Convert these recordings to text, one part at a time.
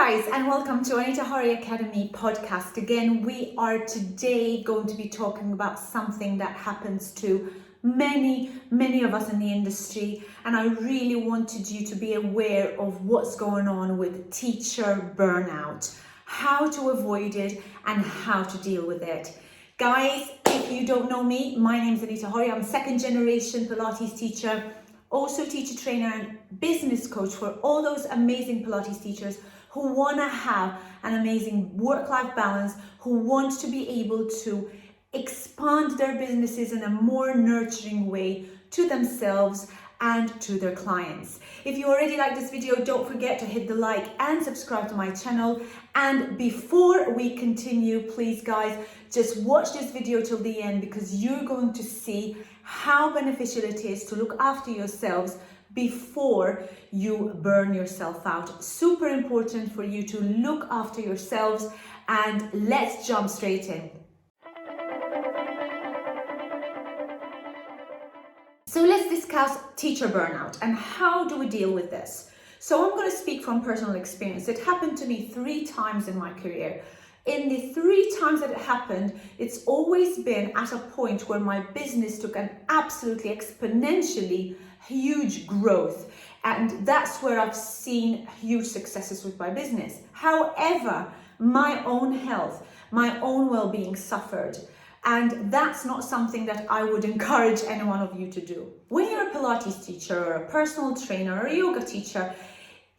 guys, and welcome to Anita Horry Academy podcast. Again, we are today going to be talking about something that happens to many of us in the industry, and I really wanted you to be aware of what's going on with teacher burnout, how to avoid it and how to deal with it. Guys, if you don't know me, my name is Anita Horry. I'm second generation Pilates teacher, also teacher trainer and business coach for all those amazing Pilates teachers who want to have an amazing work-life balance, who want to be able to expand their businesses in a more nurturing way to themselves and to their clients. If you already like this video, don't forget to hit the like and subscribe to my channel. And before we continue, please guys, just watch this video till the end, because you're going to see how beneficial it is to look after yourselves before you burn yourself out. Super important for you to look after yourselves, and let's jump straight in. So let's discuss teacher burnout and how do we deal with this. So I'm going to speak from personal experience. It happened to me 3 times in my career. In the 3 times that it happened, it's always been at a point where my business took an absolutely exponentially huge growth. And that's where I've seen huge successes with my business. However, my own health, my own well-being suffered. And that's not something that I would encourage any one of you to do. When you're a Pilates teacher or a personal trainer or a yoga teacher,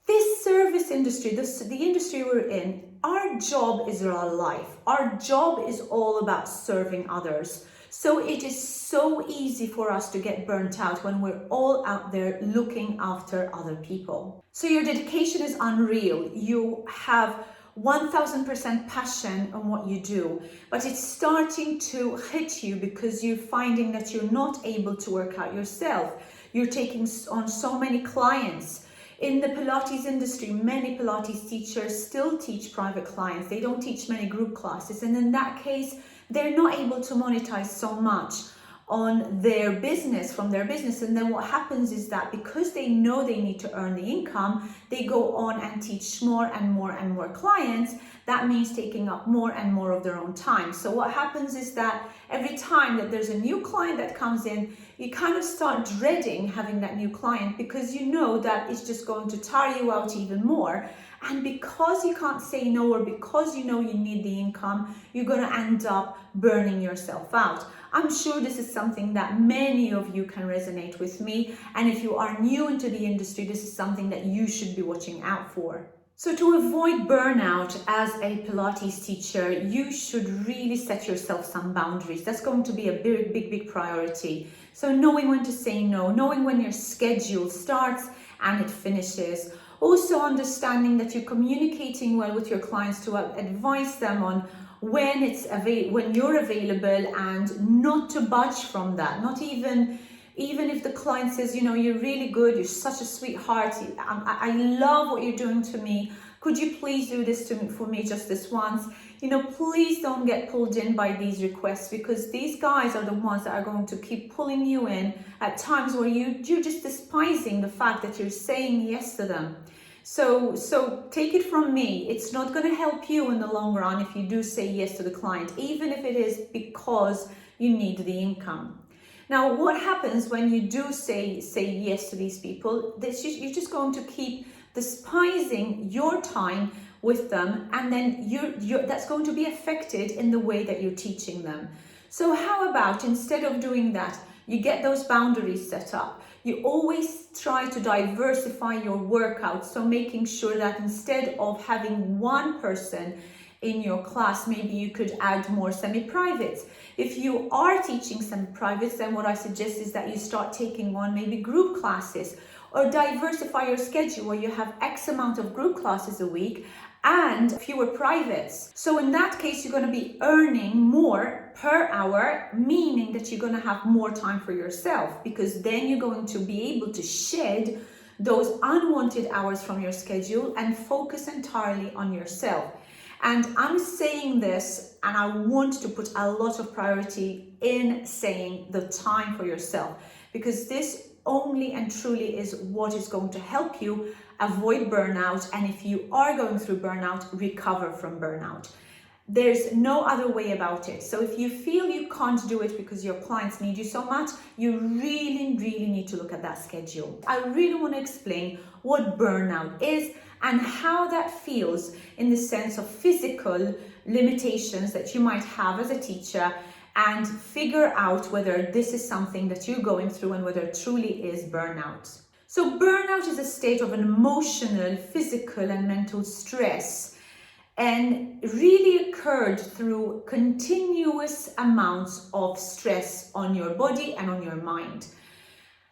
this service industry, the industry we're in, our job is our life. Our job is all about serving others. So it is so easy for us to get burnt out when we're all out there looking after other people. So your dedication is unreal. You have 1000% passion on what you do, but it's starting to hit you because you're finding that you're not able to work out yourself. You're taking on so many clients. In the Pilates industry, many Pilates teachers still teach private clients. They don't teach many group classes, and in that case, they're not able to monetize so much on their business, from their business. And then what happens is that because they know they need to earn the income, they go on and teach more and more clients. That means taking up more and more of their own time. So what happens is that every time that there's a new client that comes in, you kind of start dreading having that new client, because you know that it's just going to tire you out even more. And because you can't say no, or because you know you need the income, you're going to end up burning yourself out. I'm sure this is something that many of you can resonate with me. And if you are new into the industry, this is something that you should be watching out for. So to avoid burnout as a Pilates teacher, you should really set yourself some boundaries. That's going to be a big priority. So knowing when to say no, knowing when your schedule starts and it finishes. Also understanding that you're communicating well with your clients to advise them on when you're available, and not to budge from that. Not even if the client says, you know, you're really good, you're such a sweetheart, I love what you're doing to me, could you please do this for me just this once? You know, please don't get pulled in by these requests, because these guys are the ones that are going to keep pulling you in at times where you're just despising the fact that you're saying yes to them. So take it from me, it's not going to help you in the long run if you do say yes to the client, even if it is because you need the income. Now, what happens when you do say yes to these people? You're just going to keep despising your time with them, and then that's going to be affected in the way that you're teaching them. So how about, instead of doing that, you get those boundaries set up. You always try to diversify your workouts, so making sure that instead of having one person in your class, maybe you could add more semi-privates. If you are teaching semi-privates, then what I suggest is that you start taking on maybe group classes, or diversify your schedule where you have X amount of group classes a week and fewer privates. So in that case, you're going to be earning more per hour, meaning that you're going to have more time for yourself, because then you're going to be able to shed those unwanted hours from your schedule and focus entirely on yourself. And I'm saying this, and I want to put a lot of priority in saying the time for yourself, because this only and truly is what is going to help you avoid burnout, and if you are going through burnout, recover from burnout. There's no other way about it. So if you feel you can't do it because your clients need you so much, you really need to look at that schedule. I really want to explain what burnout is and how that feels in the sense of physical limitations that you might have as a teacher, and figure out whether this is something that you're going through and whether it truly is burnout. So burnout is a state of an emotional, physical, and mental stress, and really occurred through continuous amounts of stress on your body and on your mind.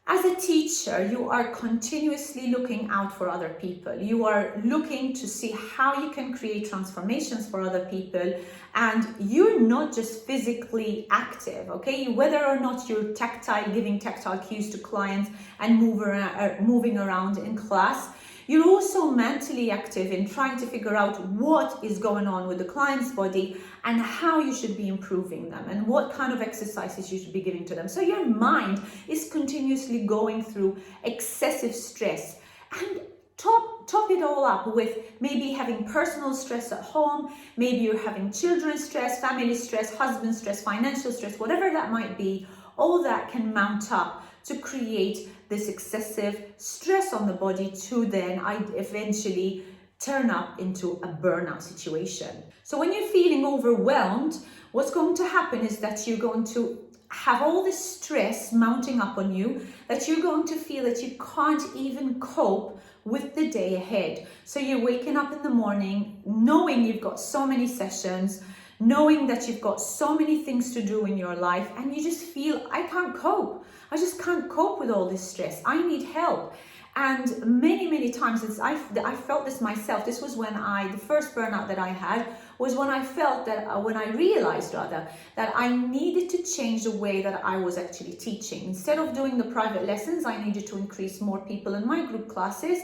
As a teacher, you are continuously looking out for other people. You are looking to see how you can create transformations for other people, and you're not just physically active, okay? Whether or not you're giving tactile cues to clients and moving around in class, you're also mentally active in trying to figure out what is going on with the client's body and how you should be improving them and what kind of exercises you should be giving to them. So your mind is continuously going through excessive stress, and top it all up with maybe having personal stress at home, maybe you're having children's stress, family stress, husband stress, financial stress, whatever that might be. All that can mount up to create this excessive stress on the body to then eventually turn up into a burnout situation. So when you're feeling overwhelmed, what's going to happen is that you're going to have all this stress mounting up on you, that you're going to feel that you can't even cope with the day ahead. So you're waking up in the morning knowing you've got so many sessions, knowing that you've got so many things to do in your life, and you just feel, I can't cope. I just can't cope with all this stress. I need help. And many times I felt this myself. This was when the first burnout that I had was when I felt that, when I realized rather, that I needed to change the way that I was actually teaching. Instead of doing the private lessons, I needed to increase more people in my classes,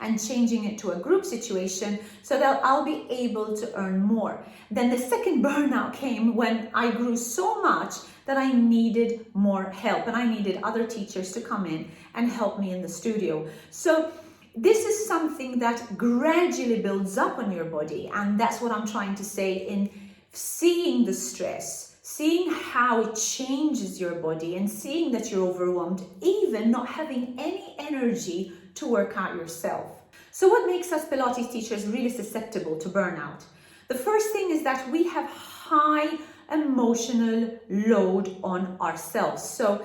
and changing it to a group situation so that I'll be able to earn more. Then the second burnout came when I grew so much that I needed more help, and I needed other teachers to come in and help me in the studio. So this is something that gradually builds up on your body, and that's what I'm trying to say in seeing the stress, seeing how it changes your body, and seeing that you're overwhelmed, even not having any energy to work out yourself. So what makes us Pilates teachers really susceptible to burnout? The first thing is that we have high emotional load on ourselves. So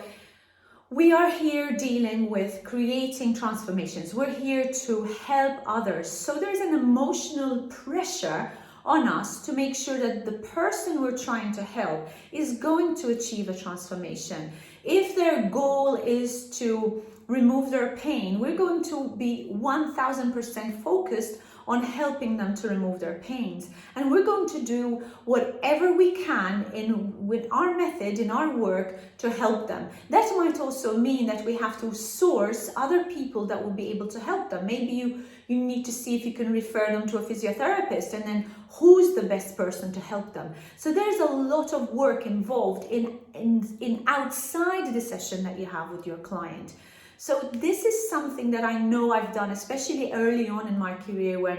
we are here dealing with creating transformations. We're here to help others. So there's an emotional pressure on us to make sure that the person we're trying to help is going to achieve a transformation. If their goal is to remove their pain, we're going to be 1000% focused on helping them to remove their pains. And we're going to do whatever we can with our method, in our work, to help them. That might also mean that we have to source other people that will be able to help them. Maybe you need to see if you can refer them to a physiotherapist, and then who's the best person to help them. So there's a lot of work involved in outside the session that you have with your client. So this is something that I know I've done, especially early on in my career, when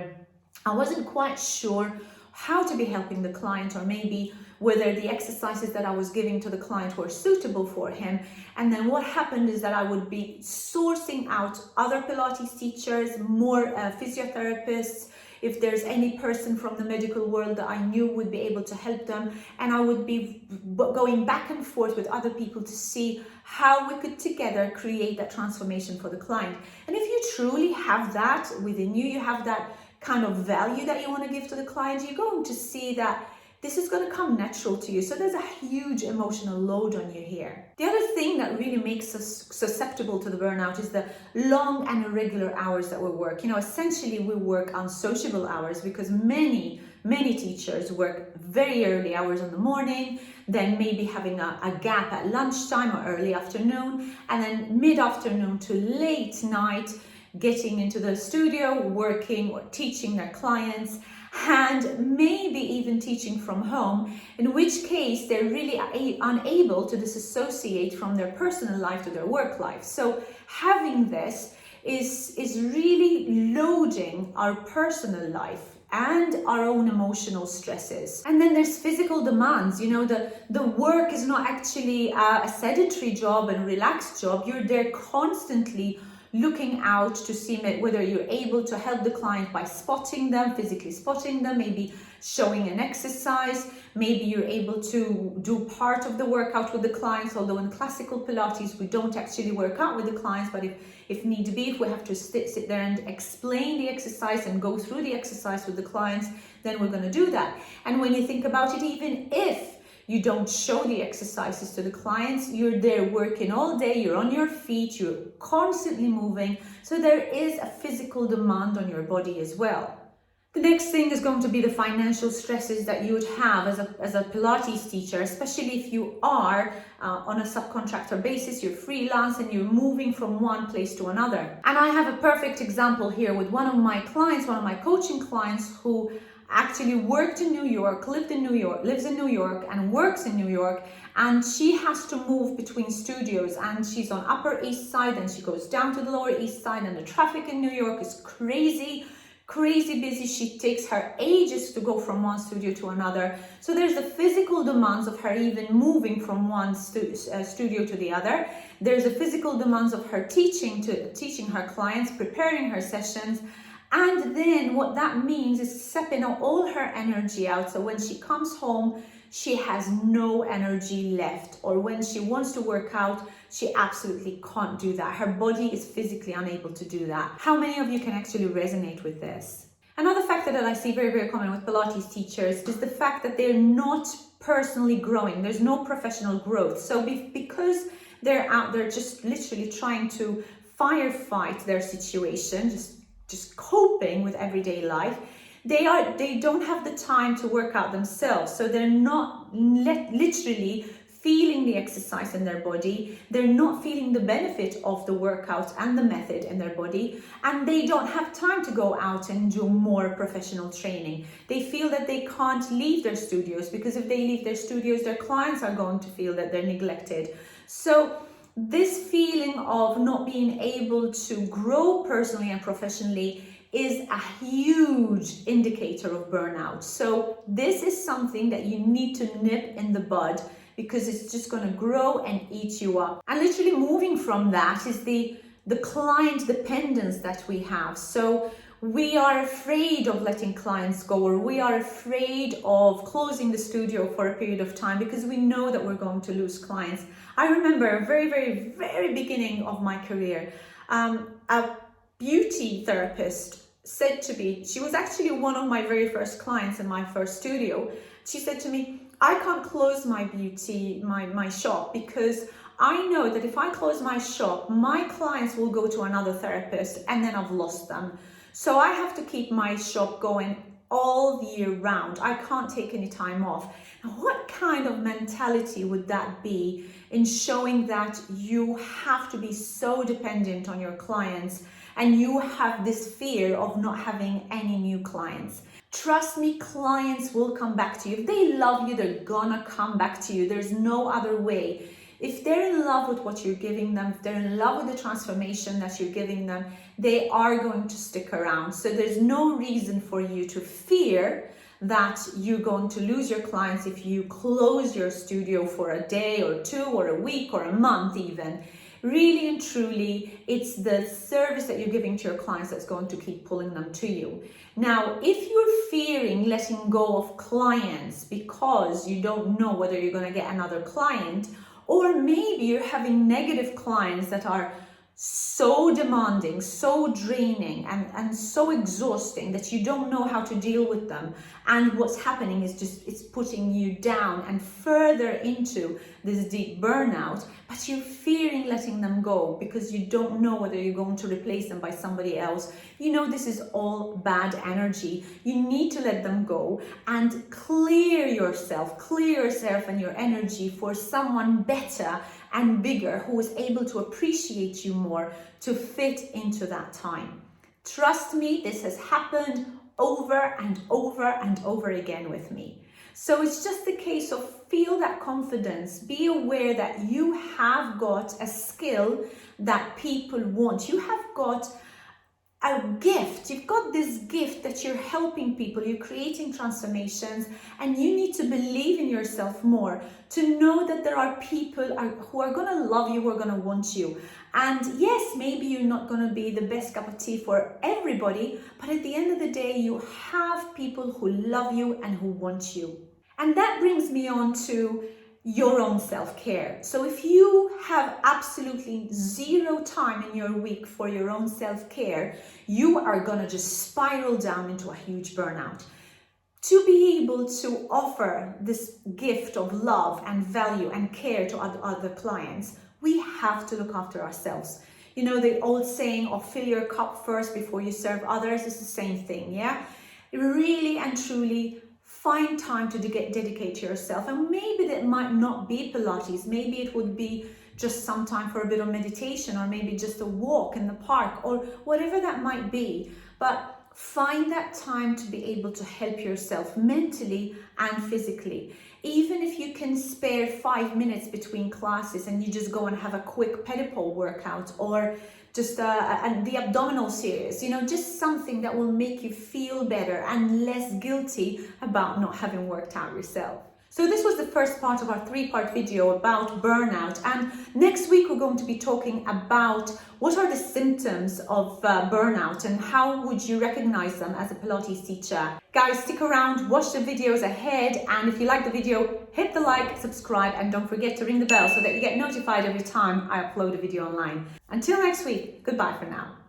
I wasn't quite sure how to be helping the client, or maybe whether the exercises that I was giving to the client were suitable for him. And then what happened is that I would be sourcing out other Pilates teachers, more physiotherapists, if there's any person from the medical world that I knew would be able to help them. And I would be going back and forth with other people to see how we could together create that transformation for the client. And if you truly have that within you, you have that kind of value that you want to give to the client, you're going to see that this is going to come natural to you. So there's a huge emotional load on you here. The other thing that really makes us susceptible to the burnout is the long and irregular hours that we work. Essentially we work unsociable hours, because many teachers work very early hours in the morning, then maybe having a gap at lunchtime or early afternoon, and then mid-afternoon to late night getting into the studio, working or teaching their clients, and maybe even teaching from home, in which case they're really unable to disassociate from their personal life to their work life. So having this is really loading our personal life and our own emotional stresses. And then there's physical demands. You know, the work is not actually a sedentary job and relaxed job. You're there constantly looking out to see whether you're able to help the client by spotting them, physically spotting them, maybe showing an exercise, maybe you're able to do part of the workout with the clients, although in classical Pilates we don't actually work out with the clients, but if need be, if we have to sit there and explain the exercise and go through the exercise with the clients, then we're going to do that. And when you think about it, even if you don't show the exercises to the clients, you're there working all day, you're on your feet, you're constantly moving, so there is a physical demand on your body as well. The next thing is going to be the financial stresses that you would have as a Pilates teacher, especially if you are on a subcontractor basis, you're freelance and you're moving from one place to another. And I have a perfect example here with one of my clients, one of my coaching clients, who actually worked in New York, lives in New York and works in New York, and she has to move between studios, and she's on Upper East Side and she goes down to the Lower East Side, and the traffic in New York is crazy busy. She takes her ages to go from one studio to another. So there's the physical demands of her even moving from one studio to the other. There's the physical demands of her teaching her clients, preparing her sessions. And then what that means is stepping all her energy out. So when she comes home, she has no energy left, or when she wants to work out, she absolutely can't do that. Her body is physically unable to do that. How many of you can actually resonate with this? Another factor that I see very common with Pilates teachers is the fact that they're not personally growing. There's no professional growth. So because they're out there just literally trying to firefight their situation, just coping with everyday life, they don't have the time to work out themselves. So they're not literally feeling the exercise in their body. They're not feeling the benefit of the workout and the method in their body, and they don't have time to go out and do more professional training. They feel that they can't leave their studios, because if they leave their studios, their clients are going to feel that they're neglected. So this feeling of not being able to grow personally and professionally is a huge indicator of burnout. So this is something that you need to nip in the bud, because it's just going to grow and eat you up. And literally moving from that is the client dependence that we have. So we are afraid of letting clients go, or we are afraid of closing the studio for a period of time because we know that we're going to lose clients. I remember a very beginning of my career, a beauty therapist said to me, she was actually one of my very first clients in my first studio. She said to me, I can't close my my shop, because I know that if I close my shop, my clients will go to another therapist and then I've lost them. So I have to keep my shop going all year round. I can't take any time off. Now, what kind of mentality would that be in showing that you have to be so dependent on your clients and you have this fear of not having any new clients? Trust me, clients will come back to you. If they love you, they're gonna come back to you. There's no other way. If they're in love with what you're giving them, if they're in love with the transformation that you're giving them, they are going to stick around. So there's no reason for you to fear that you're going to lose your clients if you close your studio for a day or two or a week or a month even. Really and truly, it's the service that you're giving to your clients that's going to keep pulling them to you. Now, if you're fearing letting go of clients because you don't know whether you're going to get another client, or maybe you're having negative clients that are so demanding, so draining, and so exhausting that you don't know how to deal with them, and what's happening is just it's putting you down and further into this deep burnout, but you're fearing letting them go because you don't know whether you're going to replace them by somebody else. You know, this is all bad energy. You need to let them go and clear yourself and your energy for someone better and bigger who is able to appreciate you more, to fit into that time. Trust me, this has happened over and over and over again with me. So it's just a case of feel that confidence, be aware that you have got a skill that people want. You have got a gift. You've got this gift that you're helping people, you're creating transformations, and you need to believe in yourself more to know that there are people who are going to love you, who are going to want you. And yes, maybe you're not going to be the best cup of tea for everybody, but at the end of the day, you have people who love you and who want you. And that brings me on to your own self-care. So if you have absolutely zero time in your week for your own self-care, you are gonna just spiral down into a huge burnout. To be able to offer this gift of love and value and care to other clients, we have to look after ourselves. You know, the old saying of fill your cup first before you serve others is the same thing, yeah? Really and truly find time to dedicate to yourself. And maybe that might not be Pilates. Maybe it would be just some time for a bit of meditation, or maybe just a walk in the park, or whatever that might be. But find that time to be able to help yourself mentally and physically. Even if you can spare 5 minutes between classes and you just go and have a quick pedipole workout, or just the abdominal series, you know, just something that will make you feel better and less guilty about not having worked out yourself. So this was the first part of our 3-part video about burnout, and next week we're going to be talking about what are the symptoms of burnout and how would you recognize them as a Pilates teacher. Guys, stick around, watch the videos ahead, and if you like the video, hit the like, subscribe, and don't forget to ring the bell so that you get notified every time I upload a video online. Until next week, goodbye for now.